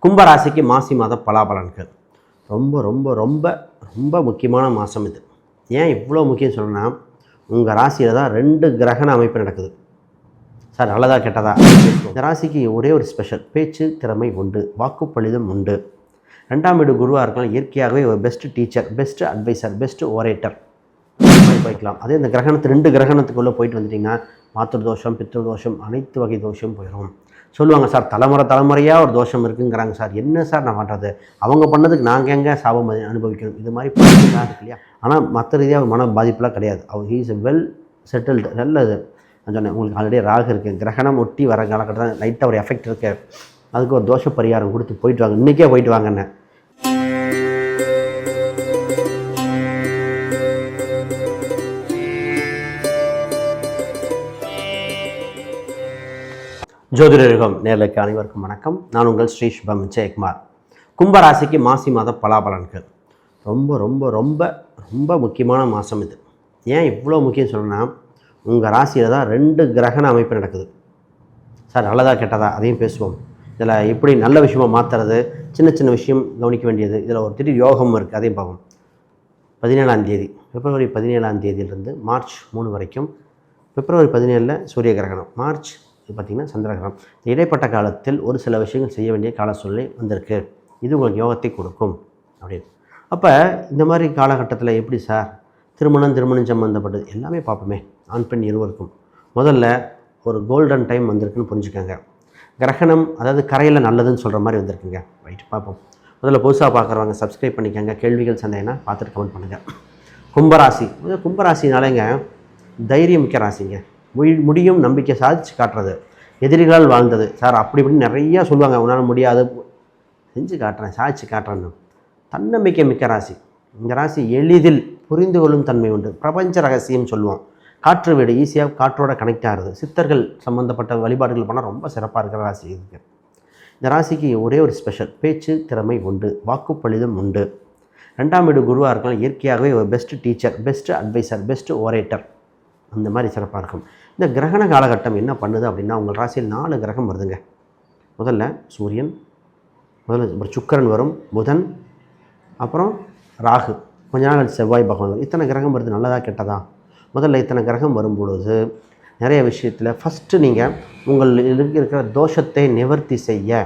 கும்பராசிக்கு மாசி மாத பலாபலன்கள் ரொம்ப ரொம்ப ரொம்ப ரொம்ப முக்கியமான மாதம் இது. ஏன் இவ்வளோ முக்கியம் சொல்லணும்னா, உங்கள் ராசியில் தான் 2 கிரகண அமைப்பு நடக்குது. சார் நல்லதா கெட்டதா? இந்த ராசிக்கு ஒரே ஒரு ஸ்பெஷல், பேச்சு திறமை உண்டு, வாக்குப்பளிதம் உண்டு. 2ஆம் வீடு குருவாக இருக்கலாம், இயற்கையாகவே ஒரு best teacher, best adviser, best orator போய்க்கலாம். அதே இந்த கிரகணத்து 2 கிரகணத்துக்குள்ளே போயிட்டு வந்துட்டிங்கன்னா மாத்திரு தோஷம், பித்ரு தோஷம், அனைத்து வகை தோஷம் போயிடும். சொல்லுவாங்க சார், தலைமுறையாக ஒரு தோஷம் இருக்குங்கிறாங்க சார். என்ன சார் நான் பண்ணுறது? அவங்க பண்ணதுக்கு நாங்கள் எங்கே சாபம் அனுபவிக்கணும்? இது மாதிரி பண்ணிட்டு இருக்கு இல்லையா? ஆனால் மற்ற ரீதியாக மன பாதிப்புலாம் கிடையாது. அவர் ஹீ இஸ் வெல் செட்டில்டு. நல்லது. நான் சொன்னேன், உங்களுக்கு ஆல்ரெடி ராகு இருக்குது, கிரகணம் ஒட்டி வர காலகட்டத்தில் லைட்டாக ஒரு எஃபெக்ட் இருக்குது. அதுக்கு ஒரு தோஷ பரிகாரம் கொடுத்து போயிட்டு வாங்க, இன்றைக்கே போயிட்டு வாங்கண்ணே. ஜோதிடருகம் நேர்களுக்கு அனைவருக்கும் வணக்கம். நான் உங்கள் ஸ்ரீ சுபம் விஜயகுமார். கும்பராசிக்கு மாசி மாத பலாபலன்கள் ரொம்ப ரொம்ப ரொம்ப ரொம்ப முக்கியமான மாதம் இது. ஏன் இவ்வளோ முக்கியம் சொல்லணும்னா, உங்கள் ராசியில் தான் 2 கிரகண அமைப்பு நடக்குது. சார் நல்லதா கெட்டதா? அதையும் பேசுவோம். இதில் எப்படி நல்ல விஷயமாக மாற்றுறது, சின்ன சின்ன விஷயம் கவனிக்க வேண்டியது, இதில் ஒரு திடீர் யோகம் இருக்குது, அதையும் பார்ப்போம். 17ஆம் தேதி, பிப்ரவரி 17ஆம் தேதியிலிருந்து மார்ச் 3 வரைக்கும். பிப்ரவரி 17 சூரிய கிரகணம், மார்ச் பார்த்திங்கன்னா சந்திரகிரகணம். இடைப்பட்ட காலத்தில் ஒரு சில விஷயங்கள் செய்ய வேண்டிய கால சூழ்நிலை வந்திருக்கு. இது உங்களுக்கு யோகத்தை கொடுக்கும் அப்படின்னு. அப்போ இந்த மாதிரி காலகட்டத்தில் எப்படி சார் திருமணம் சம்மந்தப்பட்டது எல்லாமே பார்ப்போமே, ஆண் பெண் இருவருக்கும். முதல்ல ஒரு கோல்டன் டைம் வந்திருக்குன்னு புரிஞ்சுக்கோங்க. கிரகணம் அதாவது கரையில் நல்லதுன்னு சொல்கிற மாதிரி வந்திருக்குங்க. ரைட், பார்ப்போம். முதல்ல புதுசாக பார்க்குறவங்க சப்ஸ்கிரைப் பண்ணிக்கோங்க. கேள்விகள் சந்தேகம்னா பார்த்துட்டு கமெண்ட் பண்ணுங்கள். கும்பராசி, கும்பராசினாலேங்க தைரியம் மிக்க ராசிங்க. முடியும், நம்பிக்கை சாதிச்சு காட்டுறது, எதிரிகளால் வாழ்ந்தது. சார் அப்படி இப்படின்னு நிறையா சொல்லுவாங்க, உன்னால் முடியாது, செஞ்சு காட்டுறேன், சாதிச்சு காட்டுறேன்னு. தன்னம்பிக்கை மிக்க ராசி. இந்த ராசி எளிதில் புரிந்து கொள்ளும் தன்மை உண்டு. பிரபஞ்ச ரகசியம் சொல்லுவோம். காற்று வீடு ஈஸியாக காற்றோட கனெக்ட் ஆகுது. சித்தர்கள் சம்மந்தப்பட்ட வழிபாடுகள் பண்ணால் ரொம்ப சிறப்பாக இருக்கிற ராசி இருக்குது. இந்த ராசிக்கு ஒரே ஒரு ஸ்பெஷல், பேச்சு திறமை உண்டு, வாக்குப்பளிதம் உண்டு. 2ஆம் வீடு குருவாக இருக்கலாம், இயற்கையாகவே ஒரு best teacher, best adviser, best orator, அந்த மாதிரி சிறப்பாக இருக்கும். இந்த கிரகண காலகட்டம் என்ன பண்ணுது அப்படின்னா, உங்கள் ராசியில் 4 கிரகம் வருதுங்க. முதல்ல சூரியன், அப்புறம் சுக்கிரன் வரும், புதன், அப்புறம் ராகு, கொஞ்ச நாள் செவ்வாய் பகவான் வரும். இத்தனை கிரகம் வருது, நல்லதா கெட்டதா? முதல்ல இத்தனை கிரகம் வரும்பொழுது நிறைய விஷயத்தில் ஃபஸ்ட்டு நீங்கள் உங்கள் இருக்கிற தோஷத்தை நிவர்த்தி செய்ய,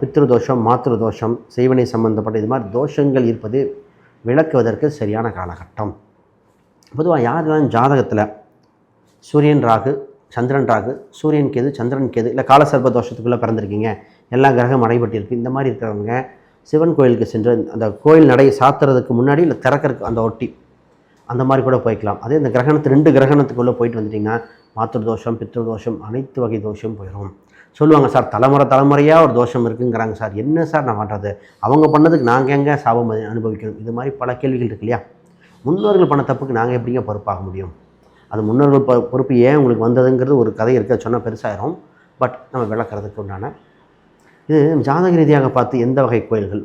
பித்ரு தோஷம், மாத்திரு தோஷம், செய்வனை சம்பந்தப்பட்ட இது மாதிரி தோஷங்கள் இருப்பது விளக்குவதற்கு சரியான காலகட்டம். பொதுவாக யாரெல்லாம் ஜாதகத்தில் சூரியன் ராகு, சந்திரன் ராகு, சூரியன் கேது, சந்திரன் கேது, இல்லை காலசர்ப தோஷத்துக்குள்ளே பிறந்திருக்கீங்க, எல்லா கிரகம் அடைபட்டிருக்கு, இந்த மாதிரி இருக்கிறவங்க சிவன் கோயிலுக்கு சென்று அந்த கோயில் நடையை சாத்துறதுக்கு முன்னாடி இல்லை திறக்கிறதுக்கு அந்த ஒட்டி அந்த மாதிரி கூட போய்க்கலாம். அதே இந்த கிரகணத்து 2 கிரகணத்துக்குள்ளே போயிட்டு வந்துட்டிங்கன்னா மாத்திரு தோஷம், பித்ரு தோஷம், அனைத்து வகை தோஷம் போயிடும். சொல்லுவாங்க சார், தலைமுறையாக ஒரு தோஷம் இருக்குங்கிறாங்க சார். என்ன சார் நான் பண்ணுறது? அவங்க பண்ணதுக்கு நாங்கள் எங்கே சாபம் அனுபவிக்கணும்? இது மாதிரி பல கேள்விகள் இருக்கு இல்லையா? முன்னோர்கள் பண்ண தப்புக்கு நாங்கள் எப்படிங்க பொறுப்பாக முடியும்? அது முன்னோர்கள் பொறுப்பு ஏன் உங்களுக்கு வந்ததுங்கிறது ஒரு கதை இருக்க சொன்னால் பெருசாயிரும். பட் நம்ம விளக்குறதுக்கு உண்டான இது ஜாதக ரீதியாக பார்த்து எந்த வகை கோயில்கள்,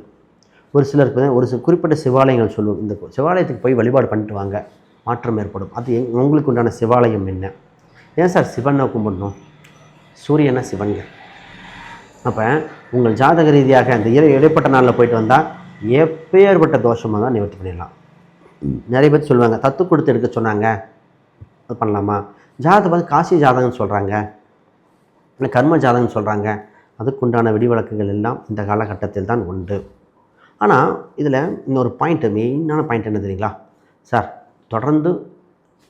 ஒரு சிலருக்கு ஒரு சில குறிப்பிட்ட சிவாலயங்கள் சொல்லுவோம். இந்த சிவாலயத்துக்கு போய் வழிபாடு பண்ணிட்டு வாங்க, மாற்றம் ஏற்படும். அது உங்களுக்கு உண்டான சிவாலயம் என்ன? ஏன் சார் சிவனை கும்பிடணும்? சூரியனை சிவன்க. அப்போ உங்கள் ஜாதக ரீதியாக அந்த இடைப்பட்ட நாளில் போயிட்டு வந்தால் எப்பேற்பட்ட தோஷமாக தான் நிவர்த்தி பண்ணிடலாம். நிறைய பேர் சொல்லுவாங்க, தத்து கொடுத்து எடுக்க சொன்னாங்க, அது பண்ணலாமா? ஜாதகத்தை பார்த்து காசி ஜாதகம்னு சொல்கிறாங்க, இல்லை கர்ம ஜாதகம்னு சொல்கிறாங்க. அதுக்குண்டான விதிவிலக்குகள் எல்லாம் இந்த காலகட்டத்தில் தான் உண்டு. ஆனால் இதில் இன்னொரு பாயிண்ட்டு, மெயினான பாயிண்ட் என்ன தெரியுங்களா? சார் தொடர்ந்து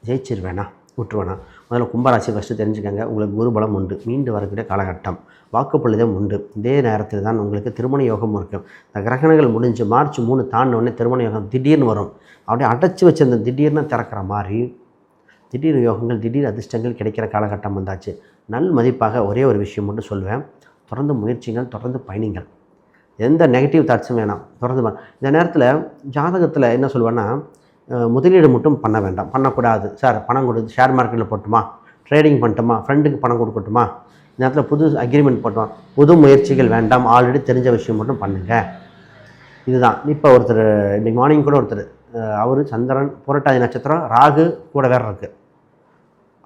ஜெயிச்சிருவேணா, விட்டுருவேணா? முதல்ல கும்பராசி ஃபஸ்ட்டு தெரிஞ்சுக்கங்க. உங்களுக்கு குருபலம் உண்டு, மீண்டு வரக்கூடிய காலகட்டம், வாக்குப்பளிதம் உண்டு. இதே நேரத்தில் தான் உங்களுக்கு திருமண யோகம் இருக்கும். இந்த கிரகணங்கள் முடிஞ்சு மார்ச் 3 தாண்டினோடனே திருமண யோகம் திடீர்னு வரும். அப்படியே அடைச்சி வச்சிருந்த திடீர்னு திறக்கிற மாதிரி திடீர் யோகங்கள், திடீர் அதிர்ஷ்டங்கள் கிடைக்கிற காலகட்டம் வந்தாச்சு. நல் மதிப்பாக ஒரே ஒரு விஷயம் மட்டும் சொல்லுவேன், தொடர்ந்து முயற்சிகள், தொடர்ந்து பயணிங்கள். எந்த நெகட்டிவ் தாட்ஸும் வேணாம், தொடர்ந்து. இந்த நேரத்தில் ஜாதகத்தில் என்ன சொல்லுவேன்னா, முதலீடு மட்டும் பண்ண வேண்டாம், பண்ணக்கூடாது. சார் பணம் கொடுத்து ஷேர் மார்க்கெட்டில் போட்டுமா, ட்ரேடிங் பண்ணட்டுமா, ஃப்ரெண்டுக்கு பணம் கொடுக்கட்டுமா, இந்த நேரத்தில் புது அக்ரிமெண்ட் போட்டோம், புது முயற்சிகள் வேண்டாம், ஆல்ரெடி தெரிஞ்ச விஷயம் மட்டும் பண்ணுங்கள். இதுதான். இப்போ ஒருத்தர் இன்றைக்கி மார்னிங் கூட ஒருத்தர், அவர் சந்திரன் புரட்டாதி நட்சத்திரம், ராகு கூட வேறு இருக்குது.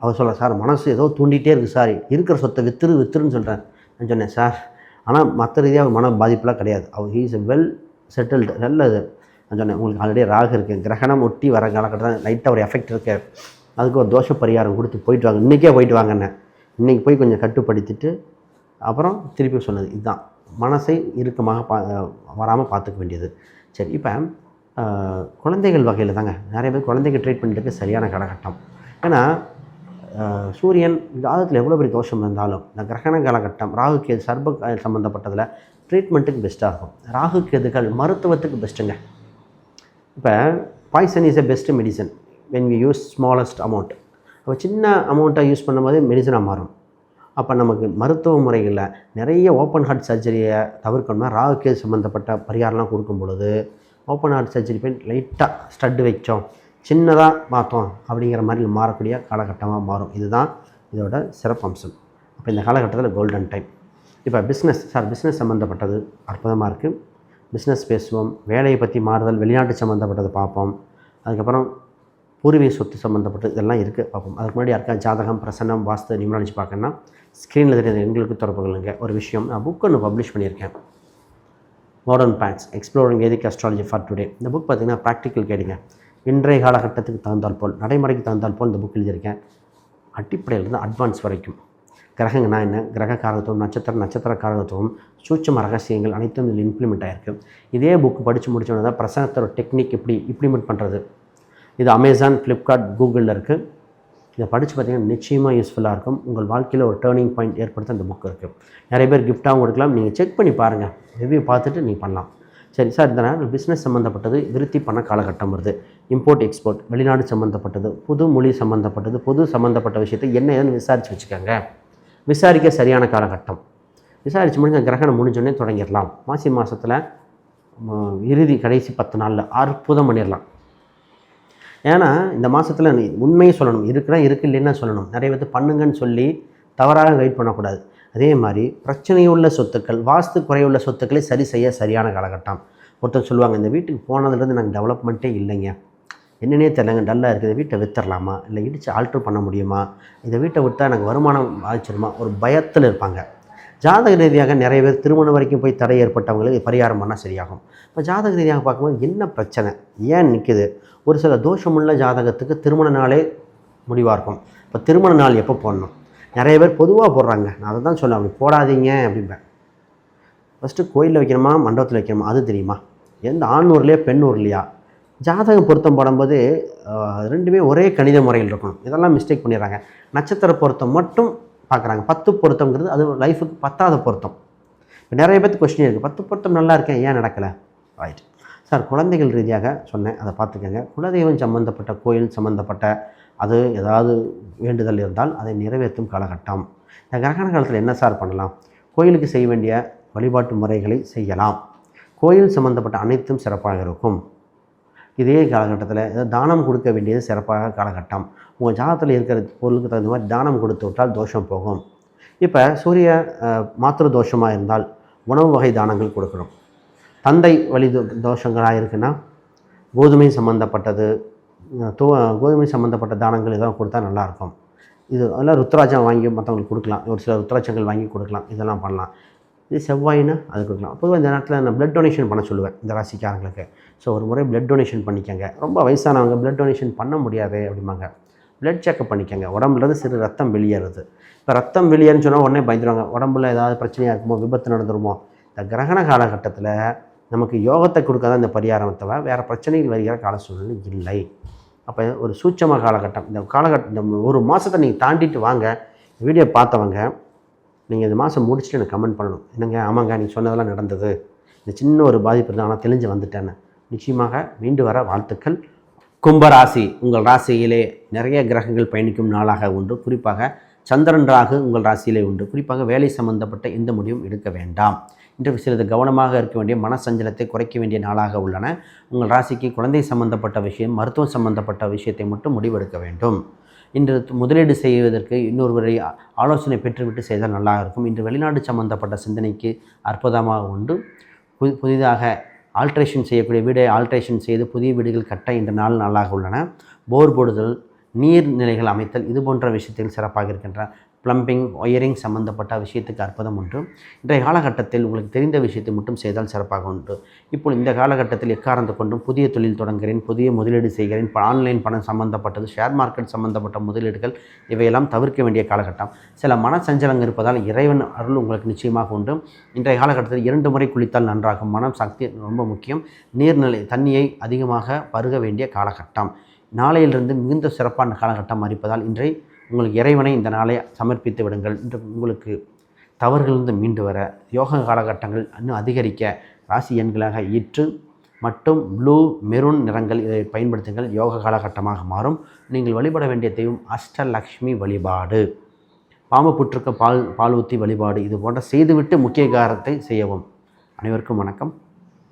அவர் சொல்ல, சார் மனசு ஏதோ தூண்டிகிட்டே இருக்குது சார், இருக்கிற சொத்தை வித்துருன்னு சொல்கிறேன். நான் சொன்னேன், சார் ஆனால் மற்ற ரீதியாக மன பாதிப்புலாம் கிடையாது. அவர் ஹீ இஸ் வெல் செட்டில்டு. நல்லது நான் சொன்னேன், உங்களுக்கு ஆல்ரெடி ராகு இருக்குது, கிரகணம் ஒட்டி வர காலகட்டத்தில் லைட்டாக ஒரு எஃபெக்ட் இருக்குது, அதுக்கு ஒரு தோஷ பரிகாரம் கொடுத்து போயிட்டு வாங்க, இன்றைக்கே போயிட்டு வாங்கண்ணே, இன்றைக்கி போய் கொஞ்சம் கட்டுப்படுத்திட்டு அப்புறம் திருப்பி சொன்னது இதுதான். மனசை இறுக்கமாக வராமல் பார்த்துக்க வேண்டியது. சரி, இப்போ குழந்தைகள் வகையில் தாங்க நிறைய பேர் குழந்தைகள் ட்ரீட்மெண்ட்டுக்கு சரியான காலகட்டம். ஏன்னா சூரியன் ஜாதகத்தில் எவ்வளோ பெரிய தோஷம் இருந்தாலும் இந்த கிரகண காலகட்டம் ராகு கேது சர்ப சம்மந்தப்பட்டதில் ட்ரீட்மெண்ட்டுக்கு பெஸ்ட்டாக இருக்கும். ராகு கேதுகள் மருத்துவத்துக்கு பெஸ்ட்டுங்க. இப்போ poison is a best medicine when we use smallest amount. அப்போ சின்ன அமௌண்ட்டை யூஸ் பண்ணும்போது மெடிசனாக மாறும். அப்போ நமக்கு மருத்துவ முறைகளில் நிறைய ஓப்பன் ஹார்ட் சர்ஜரியை தவிர்க்கணும்னா ராகு கேது சம்மந்தப்பட்ட பரிகாரம்லாம் கொடுக்கும் பொழுது ஓப்பன் ஹார்ட் சர்ஜரி போய் லைட்டாக ஸ்டட்டு வச்சோம், சின்னதாக பார்த்தோம் அப்படிங்கிற மாதிரி மாறக்கூடிய காலகட்டமாக மாறும். இதுதான் இதோட சிறப்பம்சம். அப்போ இந்த காலகட்டத்தில் கோல்டன் டைம். இப்போ பிஸ்னஸ் சம்மந்தப்பட்டது அற்புதமாக இருக்குது. பிஸ்னஸ் பேசுவோம், வேலையை பற்றி மாறுதல், வெளிநாட்டு சம்மந்தப்பட்டது பார்ப்போம். அதுக்கப்புறம் பூர்வீக சொத்து சம்மந்தப்பட்டது இதெல்லாம் இருக்குது பார்ப்போம். அதுக்கு முன்னாடி யாருக்கா ஜாதகம், பிரசன்னம், வாஸ்து, நியூமராலஜி பார்க்கணுன்னா ஸ்க்ரீனில் தெரியாது எங்களுக்கு தொடர்பு கொள்ளுங்க. ஒரு விஷயம், நான் புக் ஒன்று பப்ளிஷ் பண்ணியிருக்கேன், modern paths exploring Vedic astrology for today. இந்த புக் பார்த்திங்கன்னா ப்ராக்டிக்கல் கேடுங்க, இன்றைய காலகட்டத்துக்கு தகுந்தால் போல், நடைமுறைக்கு தகுந்தால் போல் இந்த புக் எழுதியிருக்கேன். அடிப்படையிலிருந்து அட்வான்ஸ் வரைக்கும் கிரகங்கன்னா என்ன, கிரக காரகத்துவம், நட்சத்திர காரகத்துவம், சூட்சம ரகசியங்கள் அனைத்தும் இதில் இம்ப்ளிமெண்ட் ஆகிருக்கு. இதே புக் படித்து முடிச்சோன்னா தான் பிரசனத்தோட டெக்னிக் எப்படி இம்ப்ளிமெண்ட் பண்ணுறது. இது அமேசான், ஃப்ளிப்கார்ட், கூகுளில் இருக்குது. இதை படித்து பார்த்திங்கன்னா நிச்சயமாக யூஸ்ஃபுல்லாக இருக்கும். உங்கள் வாழ்க்கையில் ஒரு டேர்னிங் பாயிண்ட் ஏற்படுத்த இந்த புக் இருக்குது. நிறைய பேர் கிஃப்ட்டாகவும் கொடுக்கலாம். நீங்கள் செக் பண்ணி பாருங்கள், ரிவ்யூ பார்த்துட்டு நீங்கள் பண்ணலாம். சரி சார், இதனால் பிஸ்னஸ் சம்மந்தப்பட்டது விருத்தி பண்ண காலகட்டம் வருது. இம்போர்ட் எக்ஸ்போர்ட், வெளிநாடு சம்மந்தப்பட்டது, புது மொழி சம்மந்தப்பட்டது, புது சம்மந்தப்பட்ட விஷயத்தை என்ன ஏதுன்னு விசாரித்து வச்சுக்கோங்க. விசாரிக்க சரியான காலகட்டம். விசாரித்து முடிஞ்ச கிரகணம் முடிஞ்சோடனே தொடங்கிடலாம். மாசி மாதத்தில் இறுதி கடைசி 10 நாளில் அற்புதம் பண்ணிடலாம். ஏன்னா இந்த மாதத்தில் நீ உண்மையை சொல்லணும், இருக்கு இல்லைன்னா சொல்லணும். நிறைய பேர் பண்ணுங்கன்னு சொல்லி தவறாக கைட் பண்ணக்கூடாது. அதே மாதிரி பிரச்சனையுள்ள சொத்துக்கள், வாஸ்து குறையுள்ள சொத்துக்களை சரி செய்ய சரியான காலகட்டம். ஒருத்தர் சொல்லுவாங்க, இந்த வீட்டுக்கு போனதுலேருந்து நாங்கள் டெவலப்மெண்ட்டே இல்லைங்க, என்னன்னே தெரியலங்க, டல்லாக இருக்குது, வீட்டை விற்றுடலாமா, இல்லை இடித்து ஆல்ட்ரு பண்ண முடியுமா, இந்த வீட்டை விட்டால் எனக்கு வருமானம் ஆயிடுச்சிருமா, ஒரு பயத்தில் இருப்பாங்க. ஜாதக ரீதியாக நிறைய பேர் திருமணம் வரைக்கும் போய் தடை ஏற்பட்டவங்களுக்கு பரிகாரம் பண்ணால் சரியாகும். இப்போ ஜாதக ரீதியாக பார்க்கும்போது என்ன பிரச்சனை, ஏன் நிற்குது, ஒரு சில தோஷமுள்ள ஜாதகத்துக்கு திருமண நாளே முடிவாக இருக்கும். இப்போ திருமண நாள் எப்போ போடணும், நிறைய பேர் பொதுவாக போடுறாங்க. நான் அதை தான் சொல்லுவேன், அப்படி போடாதீங்க அப்படிம்பேன். ஃபஸ்ட்டு கோயிலில் வைக்கணுமா, மண்டபத்தில் வைக்கணுமா, அது தெரியுமா, எந்த ஆண் ஊர்லையா பெண் ஊர்லையா. ஜாதகம் பொருத்தம் போடும்போது ரெண்டுமே ஒரே கணித முறையில் இருக்கணும். இதெல்லாம் மிஸ்டேக் பண்ணிடுறாங்க. நட்சத்திர பொருத்தம் மட்டும் பார்க்குறாங்க. 10 பொருத்தங்கிறது அது லைஃபுக்கு 10ஆவது பொருத்தம். இப்போ நிறைய பேருக்கு கொஸ்டின் இருக்குது, 10 பொருத்தம் நல்லா இருக்கேன், ஏன் நடக்கலை. ரைட் சார், குழந்தைகள் ரீதியாக சொன்னேன், அதை பார்த்துக்கங்க. குலதெய்வம் சம்மந்தப்பட்ட கோயில் சம்மந்தப்பட்ட அது ஏதாவது வேண்டுதல் இருந்தால் அதை நிறைவேற்றும் காலகட்டம். இந்த கிரகண காலத்தில் என்ன சார் பண்ணலாம், கோயிலுக்கு செய்ய வேண்டிய வழிபாட்டு முறைகளை செய்யலாம். கோயில் சம்மந்தப்பட்ட அனைத்தும் சிறப்பாக இருக்கும். இதே காலகட்டத்தில் ஏதாவது தானம் கொடுக்க வேண்டியது சிறப்பாக காலகட்டம். உங்கள் ஜாதகத்தில் இருக்கிற பொருளுக்கு தகுந்த மாதிரி தானம் கொடுத்து விட்டால் தோஷம் போகும். இப்போ சூரிய மாத்திரு தோஷமாக இருந்தால் உணவு வகை தானங்கள் கொடுக்கணும். தந்தை வழி தோஷங்களாக இருக்குன்னா கோதுமை சம்மந்தப்பட்டது, கோதுமை சம்மந்தப்பட்ட தானங்கள் எதாவது கொடுத்தா நல்லாயிருக்கும். இது அதெல்லாம் ருத்ராட்சம் வாங்கி மற்றவங்களுக்கு கொடுக்கலாம். ஒரு சில ருத்ராட்சங்கள் வாங்கி கொடுக்கலாம். இதெல்லாம் பண்ணலாம். இது செவ்வாயின்னா அது கொடுக்கலாம். பொதுவாக இந்த நேரத்தில் நான் ப்ளட் டொனேஷன் பண்ண சொல்லுவேன் இந்த ராசிக்காரங்களுக்கு. ஸோ ஒரு முறை ப்ளட் டொனேஷன் பண்ணிக்கங்க. ரொம்ப வயசானவங்க ப்ளட் டொனேஷன் பண்ண முடியாது அப்படிம்பாங்க. ப்ளட் செக்கப் பண்ணிக்கங்க. உடம்புலேருந்து சிறு ரத்தம் வெளியேறுது. இப்போ ரத்தம் வெளியேறுன்னு சொன்னால் உடனே பயந்துடுவாங்க, உடம்புல ஏதாவது பிரச்சனையாக இருக்குமோ, விபத்து நடந்துருமோ. இந்த கிரகண காலகட்டத்தில் நமக்கு யோகத்தை கொடுக்காத இந்த பரிகாரம் தவிர வேறு பிரச்சனைகள் வருகிற கால சூழ்நிலை இல்லை. அப்போ ஒரு சூட்சம காலகட்டம். இந்த ஒரு மாதத்தை நீங்கள் தாண்டிட்டு வாங்க. வீடியோ பார்த்தவங்க நீங்கள் இந்த மாதம் முடிச்சுட்டு எனக்கு கமெண்ட் பண்ணணும். என்னங்க ஆமாங்க நீங்கள் சொன்னதெல்லாம் நடந்தது, இந்த சின்ன ஒரு பாதிப்பு இருந்தால் ஆனால் தெளிஞ்சு வந்துட்டேன்னு. நிச்சயமாக மீண்டு வர வாழ்த்துக்கள். கும்பராசி, உங்கள் ராசியிலே நிறைய கிரகங்கள் பயணிக்கும் நாளாக உண்டு. குறிப்பாக சந்திரன் ராகு உங்கள் ராசியிலே உண்டு. குறிப்பாக வேலை சம்பந்தப்பட்ட எந்த முடிவும் எடுக்க வேண்டாம். இன்று சிறிது கவனமாக இருக்க வேண்டிய மனசஞ்சலத்தை குறைக்க வேண்டிய நாளாக உள்ளன. உங்கள் ராசிக்கு குழந்தை சம்பந்தப்பட்ட விஷயம், மருத்துவம் சம்பந்தப்பட்ட விஷயத்தை மட்டும் முடிவெடுக்க வேண்டும். இன்று முதலீடு செய்வதற்கு இன்னொருவரை ஆலோசனை பெற்றுவிட்டு செய்தால் நல்லா இருக்கும். இன்று வெளிநாடு சம்பந்தப்பட்ட சிந்தனைக்கு அற்புதமாக உண்டு. புதிதாக ஆல்ட்ரேஷன் செய்யக்கூடிய வீடை ஆல்ட்ரேஷன் செய்து புதிய வீடுகள் கட்ட இந்த நாளாக உள்ளன. போர் போடுதல், நீர்நிலைகள் அமைத்தல், இது போன்ற விஷயத்தில் சிறப்பாக இருக்கின்ற ப்ளம்பிங், ஒயரிங் சம்மந்தப்பட்ட விஷயத்துக்கு அற்புதம் உண்டு. இன்றைய காலகட்டத்தில் உங்களுக்கு தெரிந்த விஷயத்தை மட்டும் செய்தால் சிறப்பாக உண்டு. இப்போ இந்த காலகட்டத்தில் எக்காரணத்தை கொண்டும் புதிய தொழில் தொடங்குகிறேன், புதிய முதலீடு செய்கிறேன், ஆன்லைன் பணம் சம்மந்தப்பட்டது, ஷேர் மார்க்கெட் சம்மந்தப்பட்ட முதலீடுகள் இவையெல்லாம் தவிர்க்க வேண்டிய காலகட்டம். சில மனசஞ்சலங்கள் இருப்பதால் இறைவன் அருள் உங்களுக்கு நிச்சயமாக உண்டு. இன்றைய காலகட்டத்தில் 2 முறை குளித்தால் நன்றாகும். மனம் சக்தி ரொம்ப முக்கியம். நீர்நிலை தண்ணியை அதிகமாக பருக வேண்டிய காலகட்டம். நாளையிலிருந்து மிகுந்த சிறப்பான காலகட்டம் இருப்பதால் இன்றை உங்களுக்கு இறைவனை இந்த நாளை சமர்ப்பித்து விடுங்கள். இன்று உங்களுக்கு தவறுகளிலிருந்து மீண்டு வர யோக காலகட்டங்கள் இன்னும் அதிகரிக்க ராசி எண்களாக 8 மற்றும் ப்ளூ, மெரூன் நிறங்கள் இதை பயன்படுத்துங்கள். யோக காலகட்டமாக மாறும். நீங்கள் வழிபட வேண்டிய தெய்வம் அஷ்டலக்ஷ்மி வழிபாடு, பாம்பு புற்றுக்கு பால் ஊற்றி வழிபாடு, இது போன்ற செய்துவிட்டு முக்கிய காரத்தை செய்யவும். அனைவருக்கும் வணக்கம்.